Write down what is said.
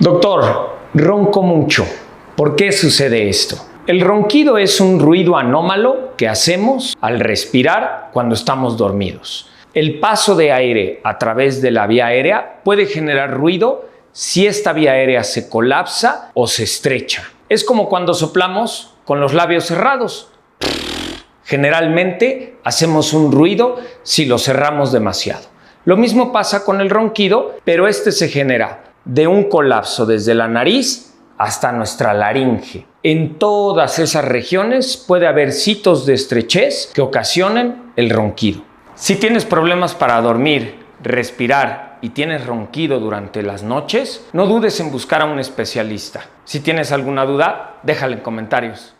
Doctor, ronco mucho. ¿Por qué sucede esto? El ronquido es un ruido anómalo que hacemos al respirar cuando estamos dormidos. El paso de aire a través de la vía aérea puede generar ruido si esta vía aérea se colapsa o se estrecha. Es como cuando soplamos con los labios cerrados. Generalmente hacemos un ruido si lo cerramos demasiado. Lo mismo pasa con el ronquido, pero este se genera de un colapso desde la nariz hasta nuestra laringe. En todas esas regiones puede haber sitios de estrechez que ocasionen el ronquido. Si tienes problemas para dormir, respirar y tienes ronquido durante las noches, no dudes en buscar a un especialista. Si tienes alguna duda, déjala en comentarios.